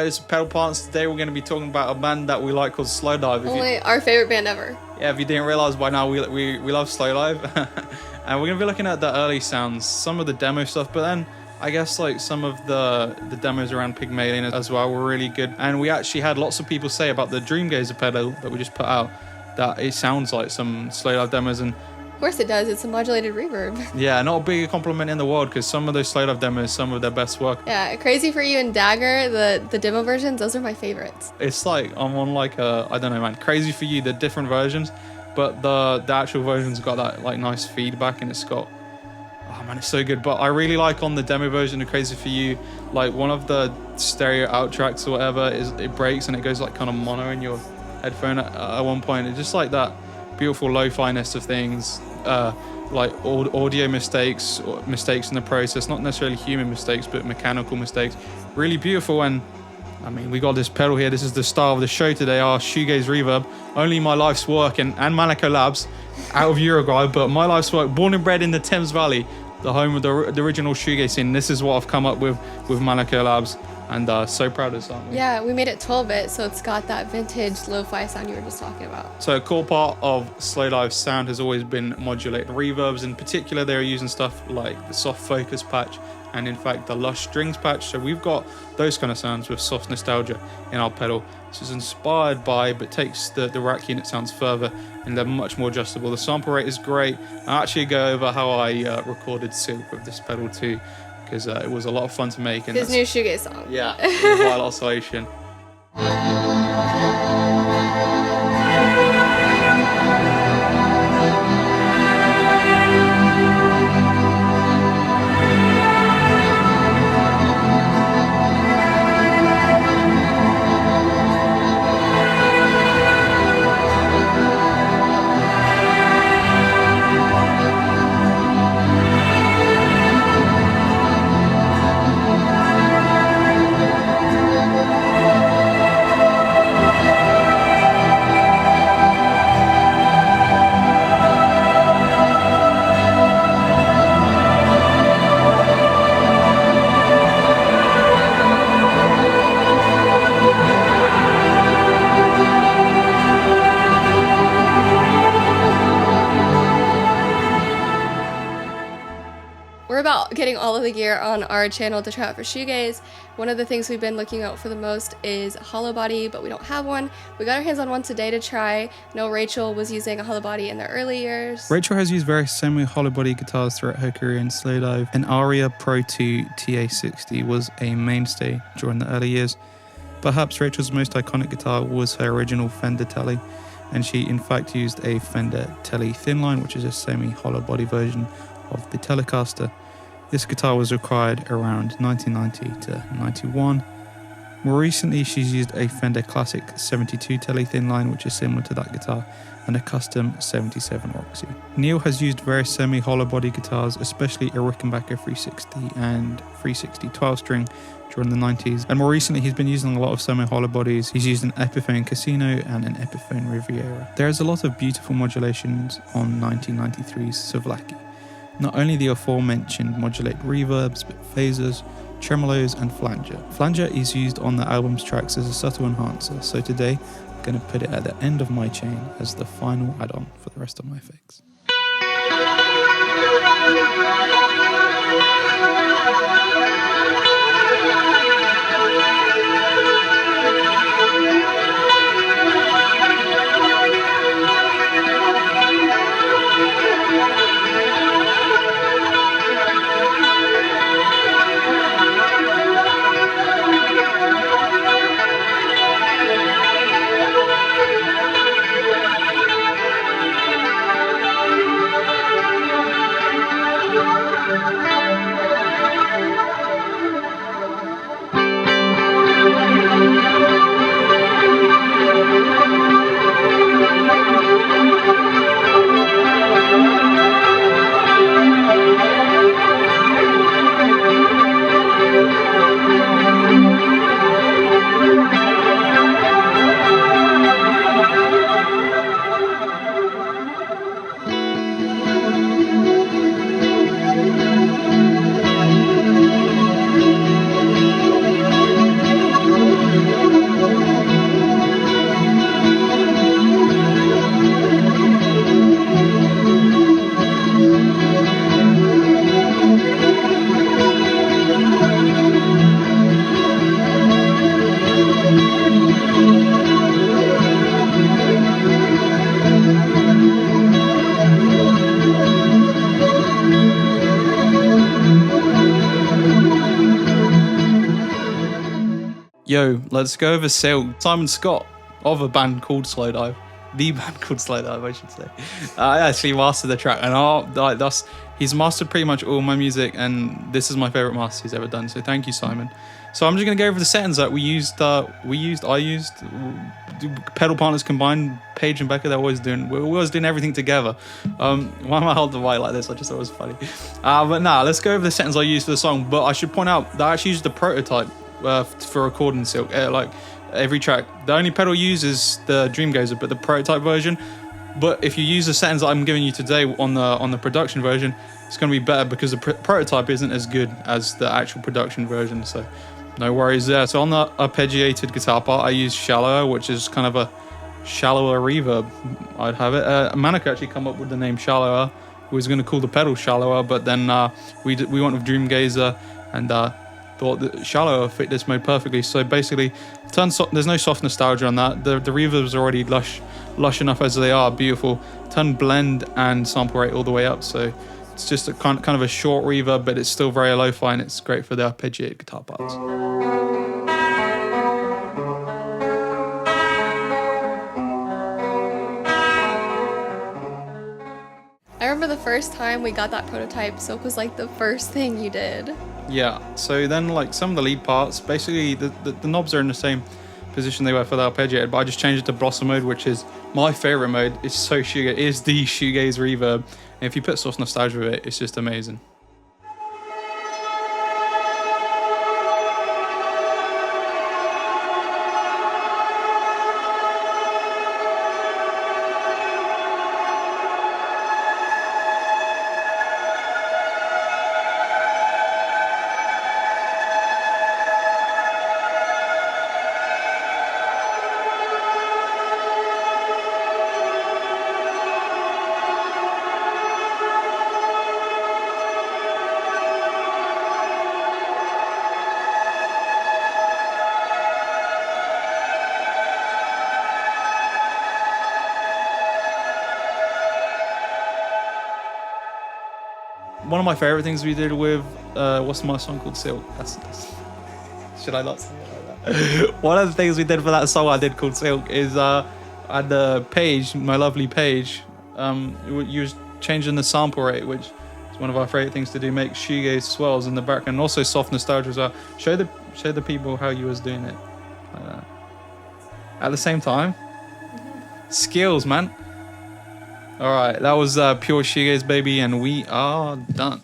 Slowdive's pedal parts. Today we're going to be talking about a band that we like called Slowdive. Only our favorite band ever. Yeah, if you didn't realize by now, we love Slowdive. And we're going to be looking at the early sounds, some of the demo stuff, but then I guess like some of the demos around Pygmalion as well were really good. And we actually had lots of people say about the DREAMGAZER pedal that we just put out that it sounds like some Slowdive demos. And of course it does. It's a modulated reverb. Yeah, not a big compliment in the world, because some of those Slowdive demos, some of their best work. Yeah, Crazy For You and Dagger, the demo versions, those are my favorites. It's like I'm on like I don't know, man. Crazy For You, they're different versions, but the actual version's got that like nice feedback, and it's got, oh man, it's so good. But I really like on the demo version of Crazy For You, like one of the stereo out tracks or whatever it breaks and it goes like kind of mono in your headphone at one point. It's just like that beautiful lo-fi-ness of things, like audio mistakes or mistakes in the process, not necessarily human mistakes but mechanical mistakes. Really beautiful. And I mean, we got this pedal here. This is the star of the show today, our Shoegaze Reverb. Only my life's work, and Malaco Labs out of Uruguay, but my life's work, born and bred in the Thames Valley, the home of the original shoegaze scene. This is what I've come up with Malaco Labs, and so proud of this, aren't we? Yeah, we made it 12-bit, so it's got that vintage lo-fi sound you were just talking about. So a core part of Slowdive's sound has always been modulated reverbs. In particular, they're using stuff like the soft focus patch and in fact the lush strings patch. So we've got those kind of sounds with soft nostalgia in our pedal. This is inspired by, but takes the rack unit sounds further, and they're much more adjustable. The sample rate is great. I'll actually go over how I recorded Silk with this pedal too, because it was a lot of fun to make. And his new shoegaze song. Yeah, Wild Oscillation. We're about getting all of the gear on our channel to try out for shoegaze. One of the things we've been looking out for the most is HOLLOWBODY, but we don't have one. We got our hands on one today to try. I know Rachel was using a HOLLOWBODY in the early years. Rachel has used various semi-HOLLOWBODY guitars throughout her career in Slowdive. An Aria Pro 2 TA60 was a mainstay during the early years. Perhaps Rachel's most iconic guitar was her original Fender Tele, and she in fact used a Fender Tele Thinline, which is a semi-HOLLOWBODY version of the Telecaster. This guitar was acquired around 1990 to 91. More recently, she's used a Fender Classic 72 Tele Thinline, which is similar to that guitar, and a custom 77 Roxy. Neil has used various semi-HOLLOWBODY guitars, especially a Rickenbacker 360 and 360 12-string during the 90s, and more recently he's been using a lot of semi-HOLLOWBODYs. He's used an Epiphone Casino and an Epiphone Riviera. There is a lot of beautiful modulations on 1993's Savlaki. Not only the aforementioned modulated reverbs, but phasers, tremolos, and flanger. Flanger is used on the album's tracks as a subtle enhancer, so today I'm going to put it at the end of my chain as the final add-on for the rest of my effects. Yo, let's go over Silk. Simon Scott of a band called Slowdive. The band called Slowdive, I should say. I actually mastered the track, and he's mastered pretty much all my music, and this is my favorite master he's ever done. So thank you, Simon. So I'm just gonna go over the settings that I used. Pedal partners combined. Paige and Becca, we're always doing everything together. Why am I holding the mic like this? I just thought it was funny. But nah, let's go over the settings I used for the song. But I should point out that I actually used the prototype for recording Silk. Like every track, the only pedal used is the DREAMGAZER, but the prototype version. But if you use the settings that I'm giving you today on the production version, it's going to be better because the prototype isn't as good as the actual production version. So no worries there. So on the arpeggiated guitar part, I use shallower, which is kind of a shallower reverb. I'd have it. Manik actually come up with the name shallower. We was going to call the pedal shallower, but then we went with DREAMGAZER and thought that shallower fit this mode perfectly. So basically, there's no soft nostalgia on that. The reverb's already lush enough as they are, beautiful. Turn blend and sample rate all the way up. So it's just a kind of a short reverb, but it's still very lo-fi, and it's great for the arpeggiated guitar parts. I remember the first time we got that prototype, Silk was like the first thing you did. Yeah, so then like some of the lead parts, basically the knobs are in the same position they were for the arpeggiated, but I just changed it to Blossom mode, which is my favorite mode. It's so shoegaze, it is the shoegaze reverb, and if you put soft nostalgia with it, it's just amazing. One of my favorite things we did with what's my song called, Silk? Should I not say it like that? One of the things we did for that song I did called Silk is at the Paige, my lovely Paige, you was changing the sample rate, which is one of our favorite things to do, make shoegaze swells in the background, and also soft nostalgia as well. Show the people how you was doing it like that. At the same time, skills, man. All right, that was pure shoegaze, baby, and we are done.